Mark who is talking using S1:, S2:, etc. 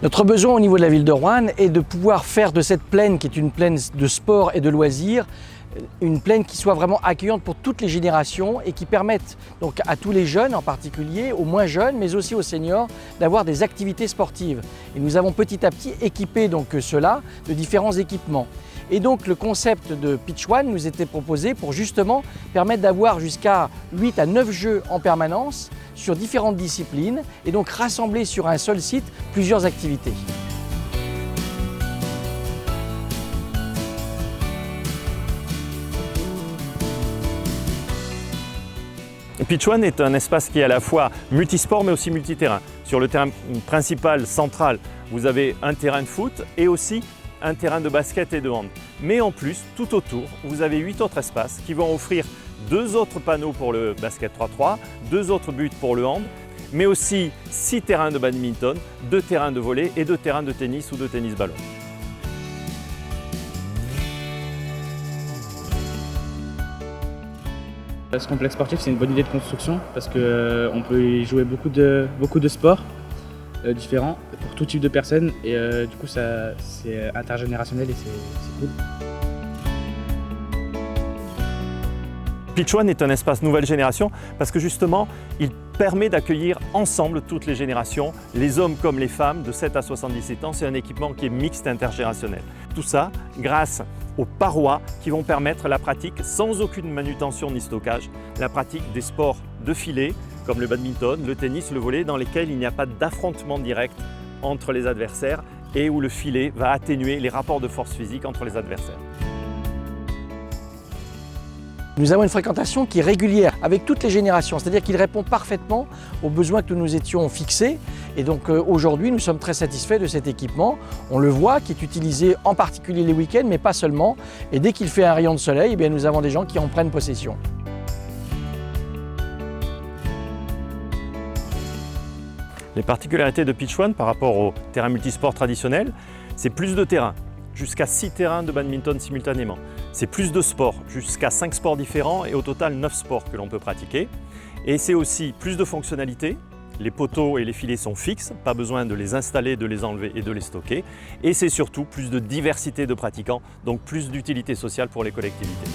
S1: Notre besoin au niveau de la ville de Roanne est de pouvoir faire de cette plaine, qui est une plaine de sport et de loisirs, une plaine qui soit vraiment accueillante pour toutes les générations et qui permette donc à tous les jeunes en particulier, aux moins jeunes, mais aussi aux seniors, d'avoir des activités sportives. Et nous avons petit à petit équipé donc cela de différents équipements. Et donc le concept de Pitch One nous était proposé pour justement permettre d'avoir jusqu'à 8 à 9 jeux en permanence sur différentes disciplines et donc rassembler sur un seul site plusieurs activités.
S2: Pitch One est un espace qui est à la fois multisport mais aussi multiterrain. Sur le terrain principal, central, vous avez un terrain de foot et aussi un terrain de basket et de hand. Mais en plus, tout autour, vous avez 8 autres espaces qui vont offrir 2 autres panneaux pour le basket 3-3, 2 autres buts pour le hand, mais aussi 6 terrains de badminton, 2 terrains de volley et 2 terrains de tennis ou de tennis-ballon.
S3: Ce complexe sportif, c'est une bonne idée de construction parce qu'on peut y jouer beaucoup de sports différents pour tout type de personnes et du coup c'est intergénérationnel et c'est cool.
S2: Pitch One est un espace nouvelle génération parce que justement, il permet d'accueillir ensemble toutes les générations, les hommes comme les femmes, de 7 à 77 ans. C'est un équipement qui est mixte intergénérationnel. Tout ça grâce aux parois qui vont permettre la pratique sans aucune manutention ni stockage, la pratique des sports de filet comme le badminton, le tennis, le volley, dans lesquels il n'y a pas d'affrontement direct entre les adversaires et où le filet va atténuer les rapports de force physique entre les adversaires.
S1: Nous avons une fréquentation qui est régulière avec toutes les générations, c'est-à-dire qu'il répond parfaitement aux besoins que nous nous étions fixés. Et donc aujourd'hui, nous sommes très satisfaits de cet équipement. On le voit, qui est utilisé en particulier les week-ends, mais pas seulement. Et dès qu'il fait un rayon de soleil, eh bien, nous avons des gens qui en prennent possession.
S2: Les particularités de Pitch One par rapport au terrain multisport traditionnel, c'est plus de terrain, jusqu'à 6 terrains de badminton simultanément. C'est plus de sports, jusqu'à 5 sports différents et au total 9 sports que l'on peut pratiquer. Et c'est aussi plus de fonctionnalités. Les poteaux et les filets sont fixes, pas besoin de les installer, de les enlever et de les stocker. Et c'est surtout plus de diversité de pratiquants, donc plus d'utilité sociale pour les collectivités.